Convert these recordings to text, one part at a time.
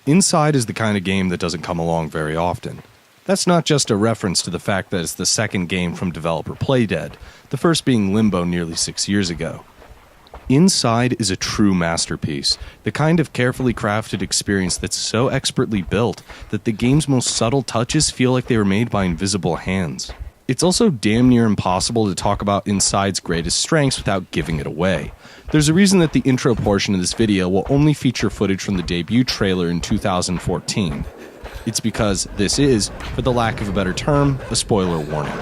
Inside is the kind of game that doesn't come along very often. That's not just a reference to the fact that it's the second game from developer Playdead, the first being Limbo nearly 6 years ago. Inside is a true masterpiece, the kind of carefully crafted experience that's so expertly built that the game's most subtle touches feel like they were made by invisible hands. It's also damn near impossible to talk about Inside's greatest strengths without giving it away. There's a reason that the intro portion of this video will only feature footage from the debut trailer in 2014. It's because this is, for the lack of a better term, a spoiler warning.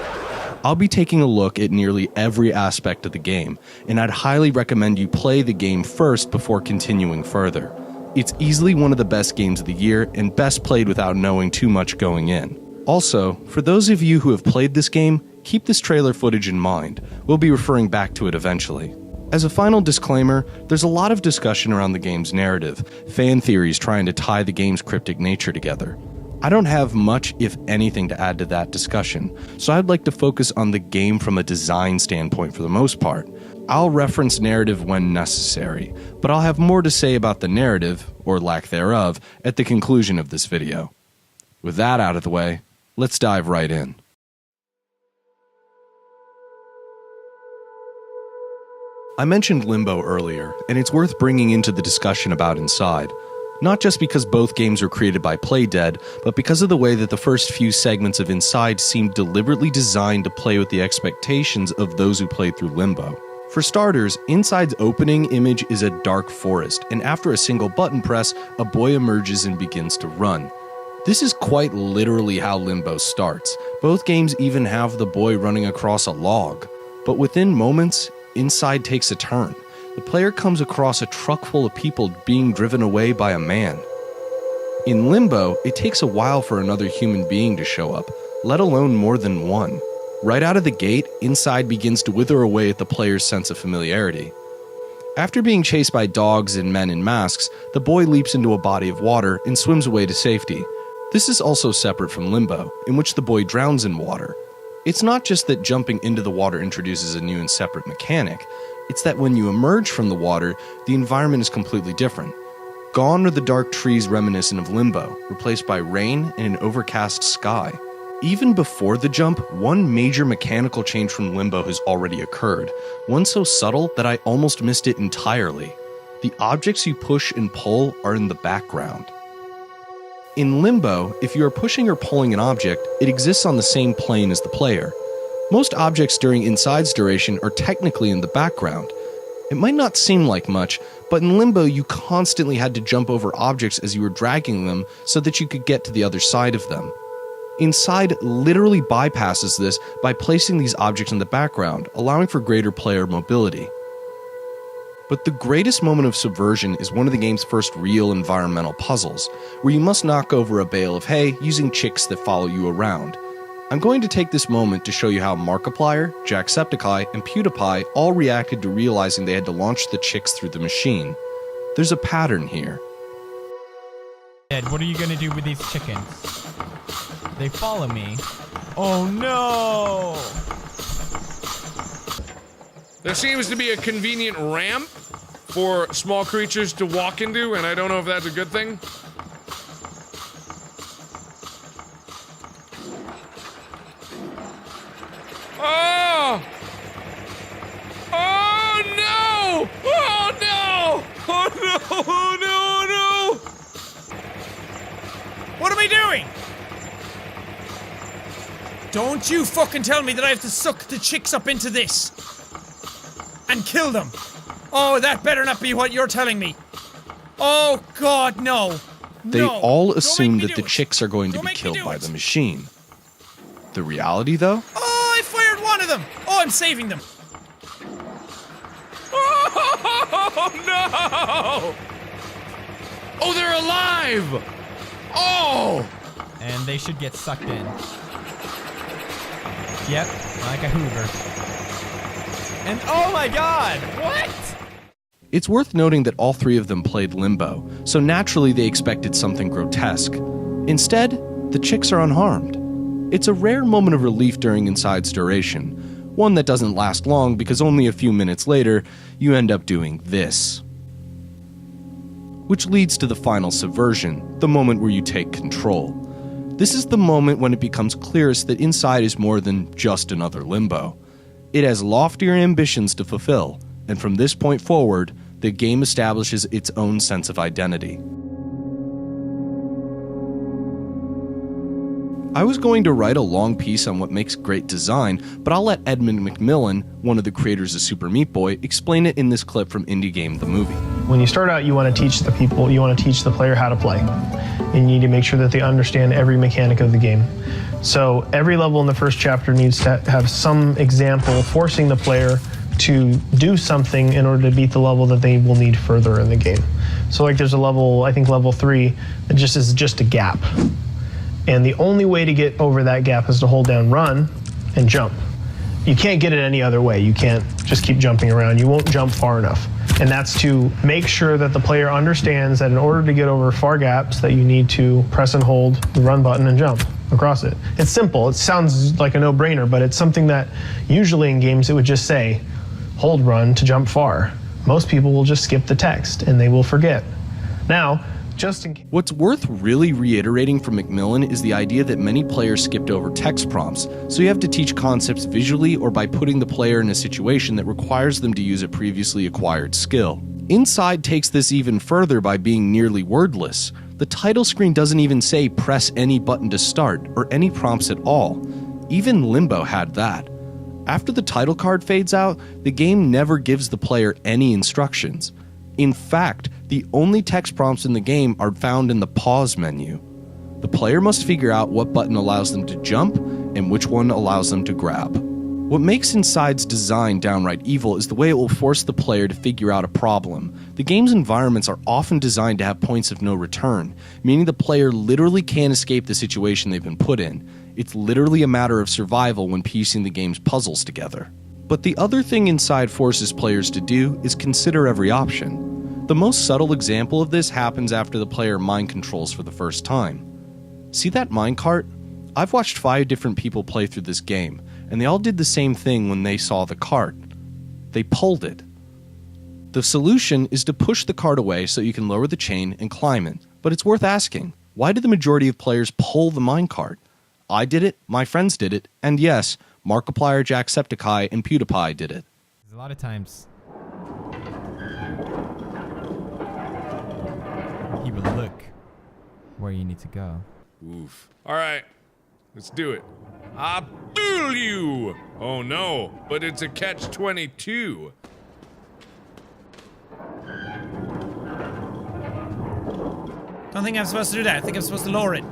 I'll be taking a look at nearly every aspect of the game, and I'd highly recommend you play the game first before continuing further. It's easily one of the best games of the year, and best played without knowing too much going in. Also, for those of you who have played this game, keep this trailer footage in mind. We'll be referring back to it eventually. As a final disclaimer, there's a lot of discussion around the game's narrative, fan theories trying to tie the game's cryptic nature together. I don't have much, if anything, to add to that discussion, so I'd like to focus on the game from a design standpoint for the most part. I'll reference narrative when necessary, but I'll have more to say about the narrative, or lack thereof, at the conclusion of this video. With that out of the way, let's dive right in. I mentioned Limbo earlier, and it's worth bringing into the discussion about Inside. Not just because both games were created by Playdead, but because of the way that the first few segments of Inside seemed deliberately designed to play with the expectations of those who played through Limbo. For starters, Inside's opening image is a dark forest, and after a single button press, a boy emerges and begins to run. This is quite literally how Limbo starts. Both games even have the boy running across a log. But within moments, Inside takes a turn. The player comes across a truck full of people being driven away by a man. In Limbo, it takes a while for another human being to show up, let alone more than one. Right out of the gate, Inside begins to wither away at the player's sense of familiarity. After being chased by dogs and men in masks, the boy leaps into a body of water and swims away to safety. This is also separate from Limbo, in which the boy drowns in water. It's not just that jumping into the water introduces a new and separate mechanic. It's that when you emerge from the water, the environment is completely different. Gone are the dark trees reminiscent of Limbo, replaced by rain and an overcast sky. Even before the jump, one major mechanical change from Limbo has already occurred, one so subtle that I almost missed it entirely. The objects you push and pull are in the background. In Limbo, if you are pushing or pulling an object, it exists on the same plane as the player. Most objects during Inside's duration are technically in the background. It might not seem like much, but in Limbo you constantly had to jump over objects as you were dragging them so that you could get to the other side of them. Inside literally bypasses this by placing these objects in the background, allowing for greater player mobility. But the greatest moment of subversion is one of the game's first real environmental puzzles, where you must knock over a bale of hay using chicks that follow you around. I'm going to take this moment to show you how Markiplier, Jacksepticeye, and PewDiePie all reacted to realizing they had to launch the chicks through the machine. There's a pattern here. Ed, what are you gonna do with these chickens? They follow me. Oh no! There seems to be a convenient ramp for small creatures to walk into, and I don't know if that's a good thing. Oh! Oh no! Oh no! Oh no! Oh no! Oh no! What am I doing? Don't you fucking tell me that I have to suck the chicks up into this and kill them. Oh, that better not be what you're telling me. Oh god, no. They No. all assume Don't make me that do the it. chicks are going to Don't be make me killed do by it. the machine. The reality, though? Oh, I fired one of them. Oh, I'm saving them. Oh no! Oh, they're alive! Oh! And they should get sucked in. Yep, like a Hoover. And oh my god! What? It's worth noting that all three of them played Limbo, so naturally they expected something grotesque. Instead, the chicks are unharmed. It's a rare moment of relief during Inside's duration, one that doesn't last long because only a few minutes later, you end up doing this. which leads to the final subversion, the moment where you take control. This is the moment when it becomes clearest that Inside is more than just another Limbo. It has loftier ambitions to fulfill, and from this point forward, the game establishes its own sense of identity. I was going to write a long piece on what makes great design, but I'll let Edmund McMillan, one of the creators of Super Meat Boy, explain it in this clip from Indie Game the Movie. When you start out, you want to teach the player how to play. And you need to make sure that they understand every mechanic of the game. So every level in the first chapter needs to have some example forcing the player to do something in order to beat the level that they will need further in the game. So like there's a level, I think level 3, that is just a gap. And the only way to get over that gap is to hold down run and jump. You can't get it any other way. You can't just keep jumping around. You won't jump far enough. And that's to make sure that the player understands that in order to get over far gaps that you need to press and hold the run button and jump across it. It's simple. It sounds like a no-brainer, but it's something that usually in games it would just say, hold run to jump far. Most people will just skip the text and they will forget. Now, just in case. What's worth really reiterating from McMillan is the idea that many players skipped over text prompts, so you have to teach concepts visually or by putting the player in a situation that requires them to use a previously acquired skill. Inside takes this even further by being nearly wordless. The title screen doesn't even say press any button to start or any prompts at all. Even Limbo had that. After the title card fades out, the game never gives the player any instructions. In fact, the only text prompts in the game are found in the pause menu. The player must figure out what button allows them to jump and which one allows them to grab. What makes Inside's design downright evil is the way it will force the player to figure out a problem. The game's environments are often designed to have points of no return, meaning the player literally can't escape the situation they've been put in. It's literally a matter of survival when piecing the game's puzzles together. But the other thing Inside forces players to do is consider every option. The most subtle example of this happens after the player mind controls for the first time. See that minecart? I've watched 5 different people play through this game, and they all did the same thing when they saw the cart. They pulled it. The solution is to push the cart away so you can lower the chain and climb it, but it's worth asking, why did the majority of players pull the minecart? I did it, my friends did it, and yes, Markiplier, Jacksepticeye, and PewDiePie did it. A lot of times he will look where you need to go. Oof. All right, let's do it. I'll fool you! Oh no, but it's a catch-22. Don't think I'm supposed to do that. I think I'm supposed to lower it.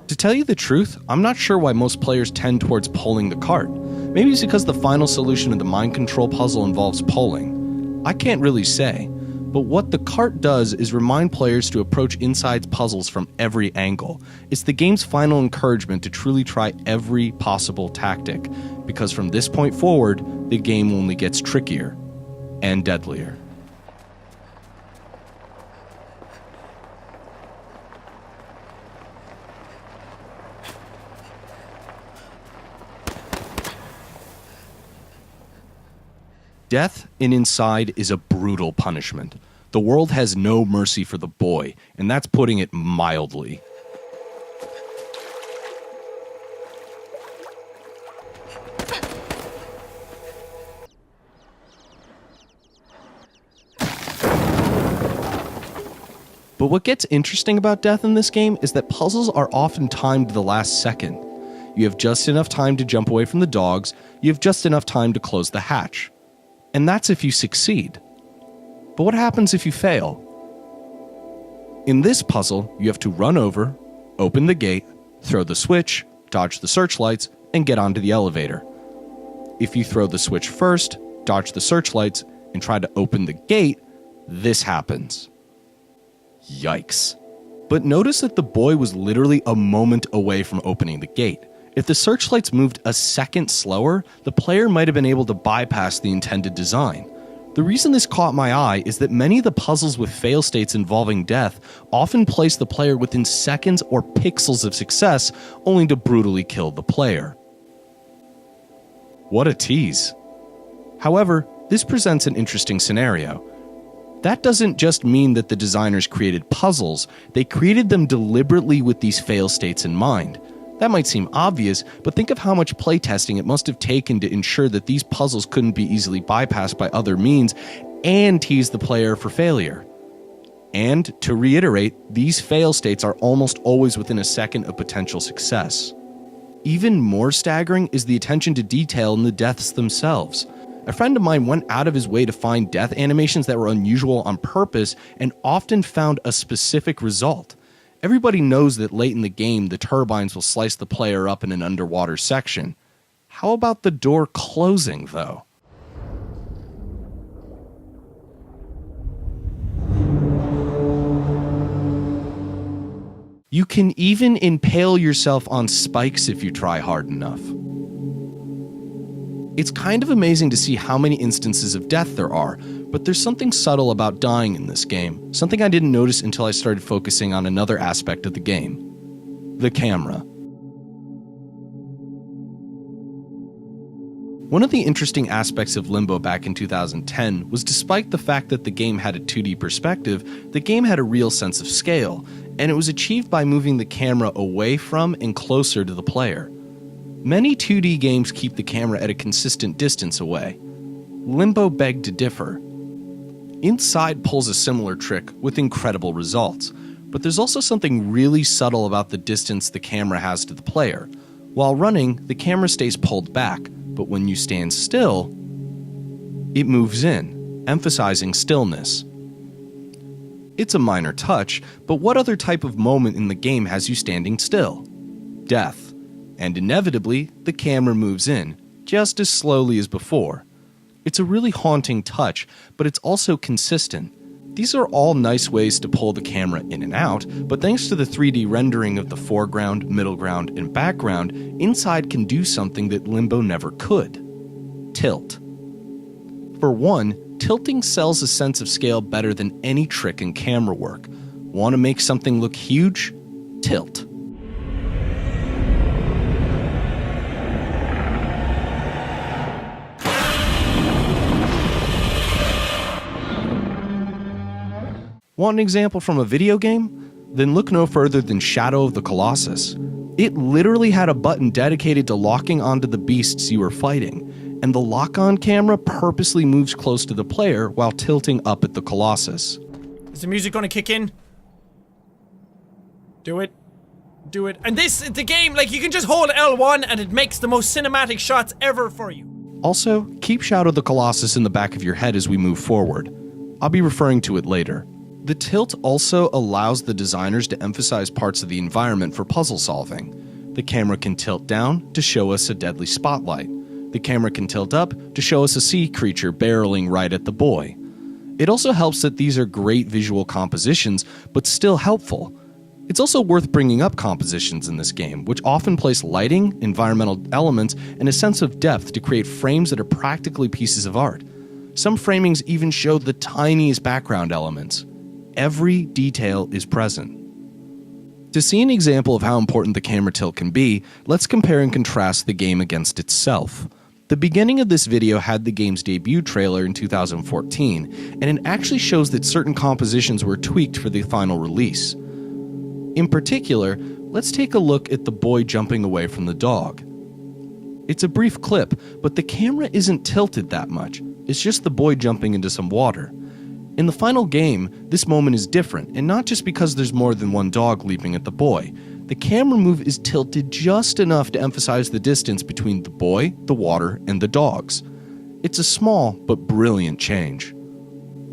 To tell you the truth, I'm not sure why most players tend towards pulling the cart. Maybe it's because the final solution of the mind control puzzle involves pulling. I can't really say, but what the cart does is remind players to approach Inside's puzzles from every angle. It's the game's final encouragement to truly try every possible tactic, because from this point forward, the game only gets trickier and deadlier. Death in Inside is a brutal punishment. The world has no mercy for the boy, and that's putting it mildly. But what gets interesting about death in this game is that puzzles are often timed to the last second. You have just enough time to jump away from the dogs, you have just enough time to close the hatch. And that's if you succeed. But what happens if you fail? In this puzzle, you have to run over, open the gate, throw the switch, dodge the searchlights, and get onto the elevator. If you throw the switch first, dodge the searchlights, and try to open the gate, this happens. Yikes. But notice that the boy was literally a moment away from opening the gate. If the searchlights moved a second slower, the player might have been able to bypass the intended design. The reason this caught my eye is that many of the puzzles with fail states involving death often place the player within seconds or pixels of success, only to brutally kill the player. What a tease. However, this presents an interesting scenario. That doesn't just mean that the designers created puzzles, they created them deliberately with these fail states in mind. That might seem obvious, but think of how much playtesting it must have taken to ensure that these puzzles couldn't be easily bypassed by other means and tease the player for failure. And, to reiterate, these fail states are almost always within a second of potential success. Even more staggering is the attention to detail in the deaths themselves. A friend of mine went out of his way to find death animations that were unusual on purpose and often found a specific result. Everybody knows that late in the game, the turbines will slice the player up in an underwater section. How about the door closing, though? You can even impale yourself on spikes if you try hard enough. It's kind of amazing to see how many instances of death there are, but there's something subtle about dying in this game, something I didn't notice until I started focusing on another aspect of the game: the camera. One of the interesting aspects of Limbo back in 2010 was, despite the fact that the game had a 2D perspective, the game had a real sense of scale, and it was achieved by moving the camera away from and closer to the player. Many 2D games keep the camera at a consistent distance away. Limbo begged to differ. Inside pulls a similar trick with incredible results, but there's also something really subtle about the distance the camera has to the player. While running, the camera stays pulled back, but when you stand still, it moves in, emphasizing stillness. It's a minor touch, but what other type of moment in the game has you standing still? Death. And inevitably, the camera moves in, just as slowly as before. It's a really haunting touch, but it's also consistent. These are all nice ways to pull the camera in and out, but thanks to the 3D rendering of the foreground, middle ground, and background, Inside can do something that Limbo never could: tilt. For one, tilting sells a sense of scale better than any trick in camera work. Want to make something look huge? Tilt. Want an example from a video game? Then look no further than Shadow of the Colossus. It literally had a button dedicated to locking onto the beasts you were fighting, and the lock-on camera purposely moves close to the player while tilting up at the Colossus. Is the music gonna kick in? Do it. Do it. And the game, like, you can just hold L1 and it makes the most cinematic shots ever for you. Also, keep Shadow of the Colossus in the back of your head as we move forward. I'll be referring to it later. The tilt also allows the designers to emphasize parts of the environment for puzzle solving. The camera can tilt down to show us a deadly spotlight. The camera can tilt up to show us a sea creature barreling right at the boy. It also helps that these are great visual compositions, but still helpful. It's also worth bringing up compositions in this game, which often place lighting, environmental elements, and a sense of depth to create frames that are practically pieces of art. Some framings even show the tiniest background elements. Every detail is present. To see an example of how important the camera tilt can be, let's compare and contrast the game against itself. The beginning of this video had the game's debut trailer in 2014, and it actually shows that certain compositions were tweaked for the final release. In particular, let's take a look at the boy jumping away from the dog. It's a brief clip, but the camera isn't tilted that much. It's just the boy jumping into some water. In the final game, this moment is different, and not just because there's more than one dog leaping at the boy. The camera move is tilted just enough to emphasize the distance between the boy, the water, and the dogs. It's a small but brilliant change.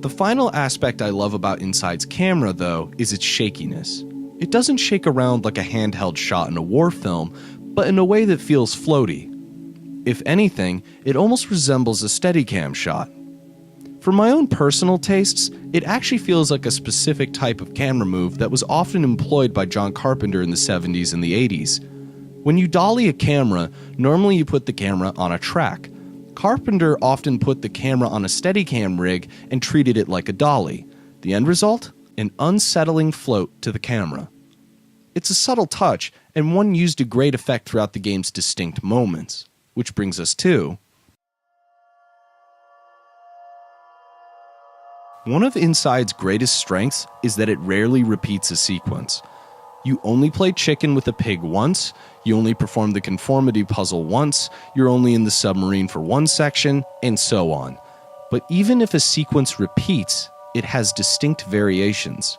The final aspect I love about Inside's camera, though, is its shakiness. It doesn't shake around like a handheld shot in a war film, but in a way that feels floaty. If anything, it almost resembles a Steadicam shot. For my own personal tastes, it actually feels like a specific type of camera move that was often employed by John Carpenter in the 70s and the 80s. When you dolly a camera, normally you put the camera on a track. Carpenter often put the camera on a Steadicam rig and treated it like a dolly. The end result? An unsettling float to the camera. It's a subtle touch, and one used to great effect throughout the game's distinct moments. Which brings us to One of Inside's greatest strengths is that it rarely repeats a sequence. You only play chicken with a pig once, you only perform the conformity puzzle once, you're only in the submarine for one section, and so on. But even if a sequence repeats, it has distinct variations.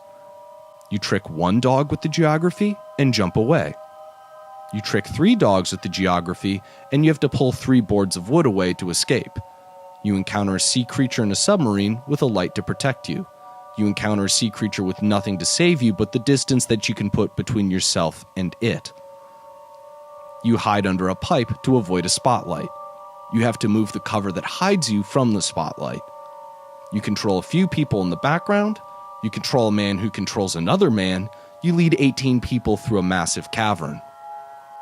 You trick one dog with the geography and jump away. You trick 3 dogs with the geography and you have to pull 3 boards of wood away to escape. You encounter a sea creature in a submarine with a light to protect you. You encounter a sea creature with nothing to save you but the distance that you can put between yourself and it. You hide under a pipe to avoid a spotlight. You have to move the cover that hides you from the spotlight. You control a few people in the background. You control a man who controls another man. You lead 18 people through a massive cavern.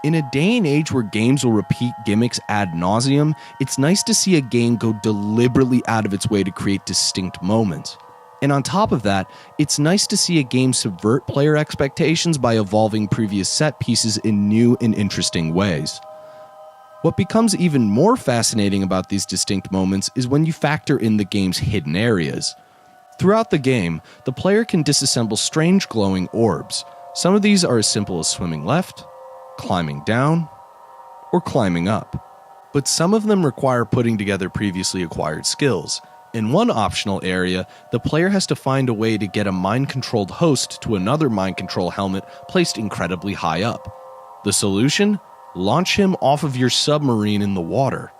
In a day and age where games will repeat gimmicks ad nauseum, it's nice to see a game go deliberately out of its way to create distinct moments. And on top of that, it's nice to see a game subvert player expectations by evolving previous set pieces in new and interesting ways. What becomes even more fascinating about these distinct moments is when you factor in the game's hidden areas. Throughout the game, the player can disassemble strange glowing orbs. Some of these are as simple as swimming left, climbing down, or climbing up. But some of them require putting together previously acquired skills. In one optional area, the player has to find a way to get a mind-controlled host to another mind-control helmet placed incredibly high up. The solution? Launch him off of your submarine in the water.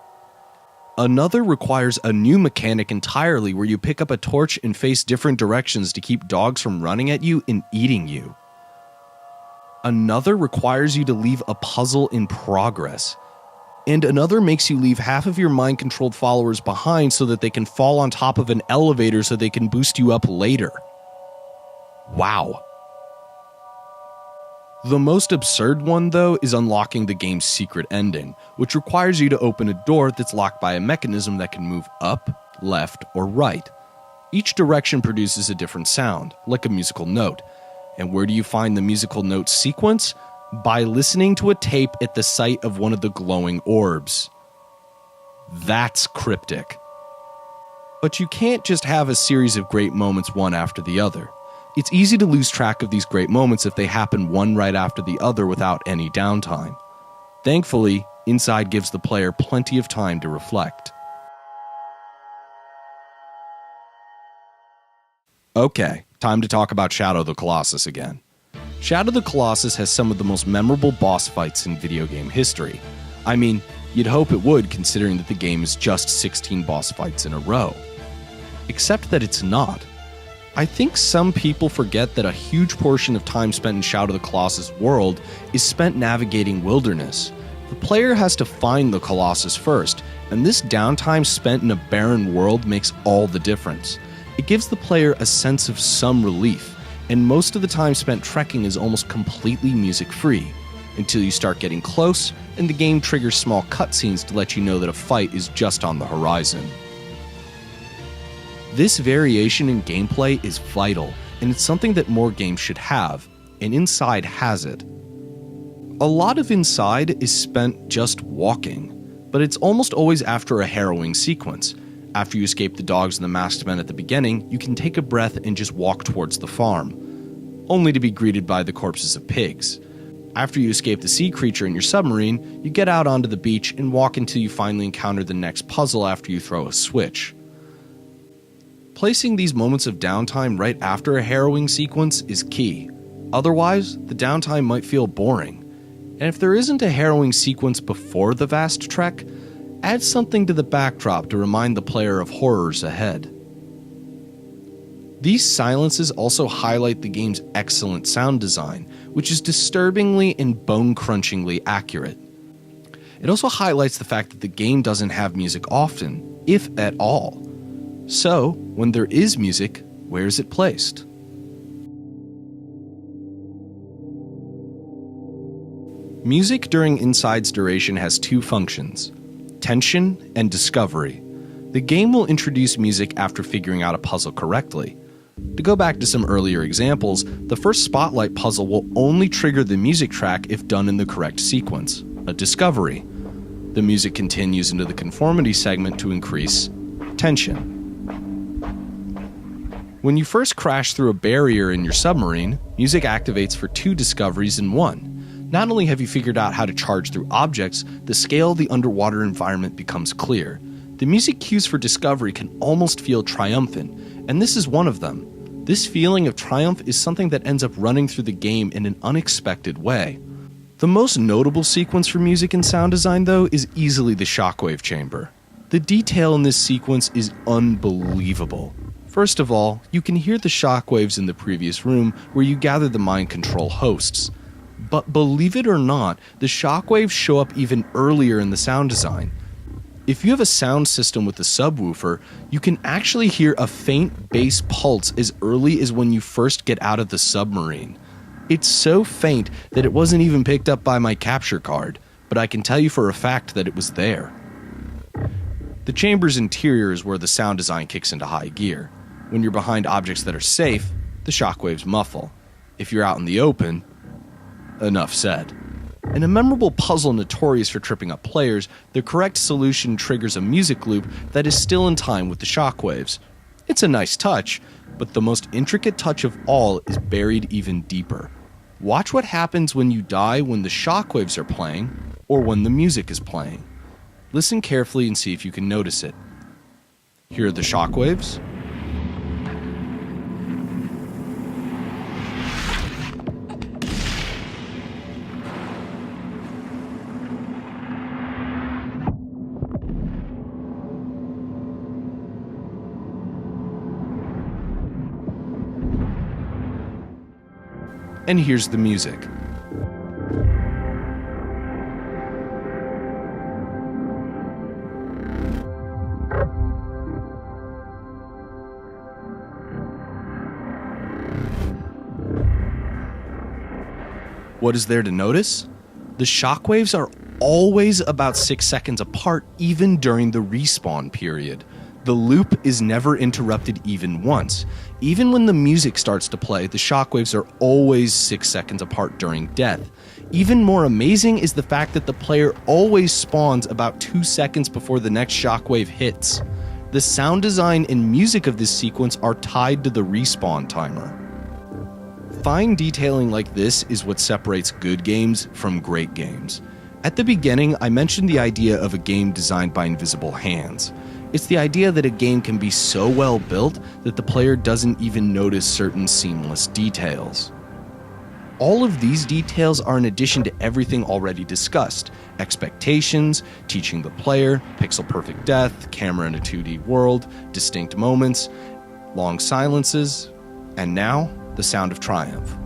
Another requires a new mechanic entirely where you pick up a torch and face different directions to keep dogs from running at you and eating you. Another requires you to leave a puzzle in progress. And another makes you leave half of your mind-controlled followers behind so that they can fall on top of an elevator so they can boost you up later. Wow. The most absurd one, though, is unlocking the game's secret ending, which requires you to open a door that's locked by a mechanism that can move up, left, or right. Each direction produces a different sound, like a musical note. And where do you find the musical note sequence? By listening to a tape at the site of one of the glowing orbs. That's cryptic. But you can't just have a series of great moments one after the other. It's easy to lose track of these great moments if they happen one right after the other without any downtime. Thankfully, Inside gives the player plenty of time to reflect. Okay, time to talk about Shadow the Colossus again. Shadow the Colossus has some of the most memorable boss fights in video game history. I mean, you'd hope it would, considering that the game is just 16 boss fights in a row. Except that it's not. I think some people forget that a huge portion of time spent in Shadow the Colossus' world is spent navigating wilderness. The player has to find the Colossus first, and this downtime spent in a barren world makes all the difference. It gives the player a sense of some relief, and most of the time spent trekking is almost completely music-free, until you start getting close, and the game triggers small cutscenes to let you know that a fight is just on the horizon. This variation in gameplay is vital, and it's something that more games should have, and Inside has it. A lot of Inside is spent just walking, but it's almost always after a harrowing sequence. After you escape the dogs and the masked men at the beginning, you can take a breath and just walk towards the farm, only to be greeted by the corpses of pigs. After you escape the sea creature in your submarine, you get out onto the beach and walk until you finally encounter the next puzzle after you throw a switch. Placing these moments of downtime right after a harrowing sequence is key. Otherwise, the downtime might feel boring. And if there isn't a harrowing sequence before the vast trek, add something to the backdrop to remind the player of horrors ahead. These silences also highlight the game's excellent sound design, which is disturbingly and bone-crunchingly accurate. It also highlights the fact that the game doesn't have music often, if at all. So, when there is music, where is it placed? Music during Inside's duration has 2 functions: tension and discovery. The game will introduce music after figuring out a puzzle correctly. To go back to some earlier examples, the first spotlight puzzle will only trigger the music track if done in the correct sequence, a discovery. The music continues into the conformity segment to increase tension. When you first crash through a barrier in your submarine, music activates for 2 discoveries in 1. Not only have you figured out how to charge through objects, the scale of the underwater environment becomes clear. The music cues for discovery can almost feel triumphant, and this is one of them. This feeling of triumph is something that ends up running through the game in an unexpected way. The most notable sequence for music and sound design, though, is easily the shockwave chamber. The detail in this sequence is unbelievable. First of all, you can hear the shockwaves in the previous room where you gather the mind control hosts. But believe it or not, the shockwaves show up even earlier in the sound design. If you have a sound system with a subwoofer, you can actually hear a faint bass pulse as early as when you first get out of the submarine. It's so faint that it wasn't even picked up by my capture card, but I can tell you for a fact that it was there. The chamber's interior is where the sound design kicks into high gear. When you're behind objects that are safe, the shockwaves muffle. If you're out in the open, enough said. In a memorable puzzle notorious for tripping up players, the correct solution triggers a music loop that is still in time with the shockwaves. It's a nice touch, but the most intricate touch of all is buried even deeper. Watch what happens when you die when the shockwaves are playing, or when the music is playing. Listen carefully and see if you can notice it. Hear the shockwaves? And here's the music. What is there to notice? The shockwaves are always about 6 seconds apart, even during the respawn period. The loop is never interrupted even once. Even when the music starts to play, the shockwaves are always 6 seconds apart during death. Even more amazing is the fact that the player always spawns about 2 seconds before the next shockwave hits. The sound design and music of this sequence are tied to the respawn timer. Fine detailing like this is what separates good games from great games. At the beginning, I mentioned the idea of a game designed by invisible hands. It's the idea that a game can be so well built that the player doesn't even notice certain seamless details. All of these details are in addition to everything already discussed: expectations, teaching the player, pixel-perfect death, camera in a 2D world, distinct moments, long silences, and now, the sound of triumph.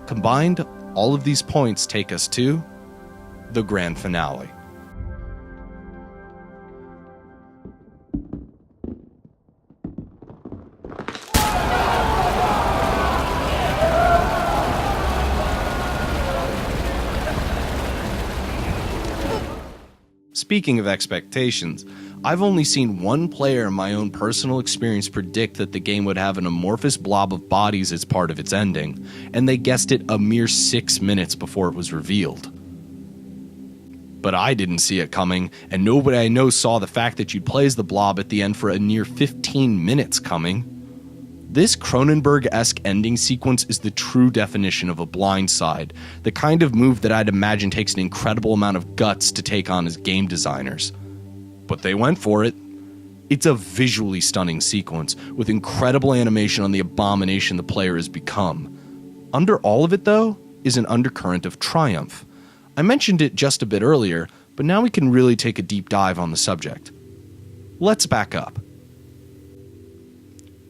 Combined, all of these points take us to the grand finale. Speaking of expectations, I've only seen one player in my own personal experience predict that the game would have an amorphous blob of bodies as part of its ending, and they guessed it a mere 6 minutes before it was revealed. But I didn't see it coming, and nobody I know saw the fact that you'd play as the blob at the end for a near 15 minutes coming. This Cronenberg-esque ending sequence is the true definition of a blindside, the kind of move that I'd imagine takes an incredible amount of guts to take on as game designers. But they went for it. It's a visually stunning sequence, with incredible animation on the abomination the player has become. Under all of it, though, is an undercurrent of triumph. I mentioned it just a bit earlier, but now we can really take a deep dive on the subject. Let's back up.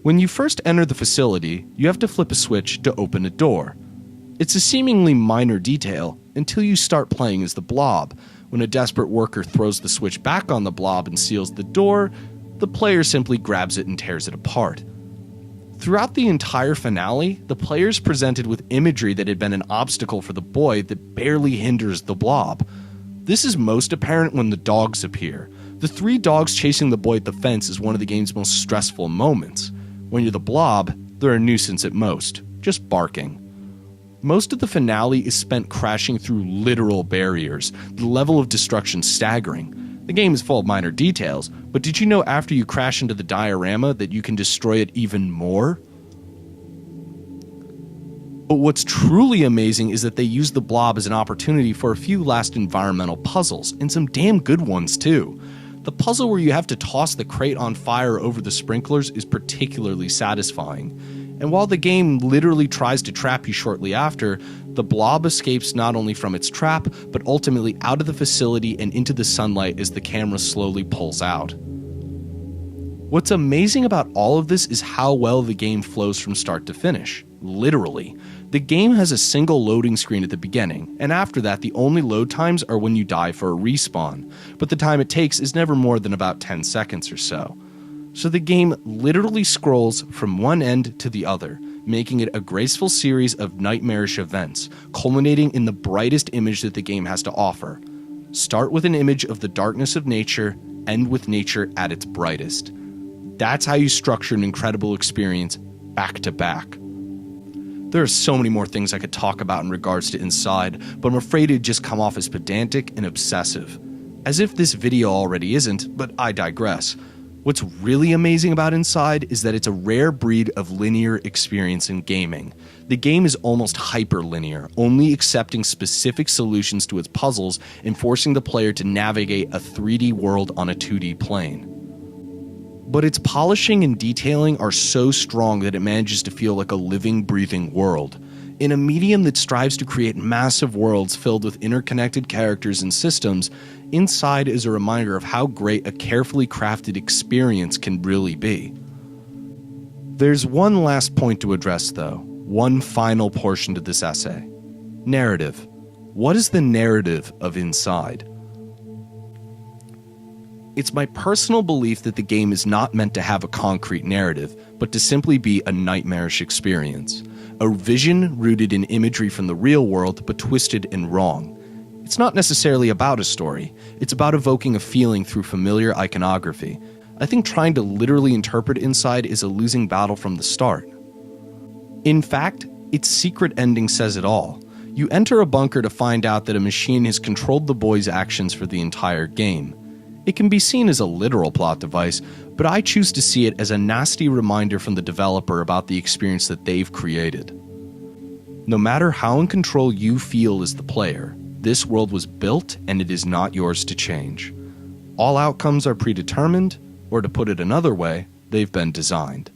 When you first enter the facility, you have to flip a switch to open a door. It's a seemingly minor detail until you start playing as the blob. When a desperate worker throws the switch back on the blob and seals the door, the player simply grabs it and tears it apart. Throughout the entire finale, the player's presented with imagery that had been an obstacle for the boy that barely hinders the blob. This is most apparent when the dogs appear. The 3 dogs chasing the boy at the fence is one of the game's most stressful moments. When you're the blob, they're a nuisance at most, just barking. Most of the finale is spent crashing through literal barriers, the level of destruction staggering. The game is full of minor details, but did you know after you crash into the diorama that you can destroy it even more? But what's truly amazing is that they use the blob as an opportunity for a few last environmental puzzles, and some damn good ones too. The puzzle where you have to toss the crate on fire over the sprinklers is particularly satisfying. And while the game literally tries to trap you shortly after, the blob escapes not only from its trap, but ultimately out of the facility and into the sunlight as the camera slowly pulls out. What's amazing about all of this is how well the game flows from start to finish. Literally. The game has a single loading screen at the beginning, and after that the only load times are when you die for a respawn, but the time it takes is never more than about 10 seconds or so. So the game literally scrolls from one end to the other, making it a graceful series of nightmarish events, culminating in the brightest image that the game has to offer. Start with an image of the darkness of nature, end with nature at its brightest. That's how you structure an incredible experience back to back. There are so many more things I could talk about in regards to Inside, but I'm afraid it'd just come off as pedantic and obsessive. As if this video already isn't, but I digress. What's really amazing about Inside is that it's a rare breed of linear experience in gaming. The game is almost hyper-linear, only accepting specific solutions to its puzzles and forcing the player to navigate a 3D world on a 2D plane. But its polishing and detailing are so strong that it manages to feel like a living, breathing world. In a medium that strives to create massive worlds filled with interconnected characters and systems, Inside is a reminder of how great a carefully crafted experience can really be. There's one last point to address though, one final portion to this essay. Narrative. What is the narrative of Inside? It's my personal belief that the game is not meant to have a concrete narrative, but to simply be a nightmarish experience. A vision rooted in imagery from the real world, but twisted and wrong. It's not necessarily about a story. It's about evoking a feeling through familiar iconography. I think trying to literally interpret Inside is a losing battle from the start. In fact, its secret ending says it all. You enter a bunker to find out that a machine has controlled the boy's actions for the entire game. It can be seen as a literal plot device, but I choose to see it as a nasty reminder from the developer about the experience that they've created. No matter how in control you feel as the player, this world was built and it is not yours to change. All outcomes are predetermined, or to put it another way, they've been designed.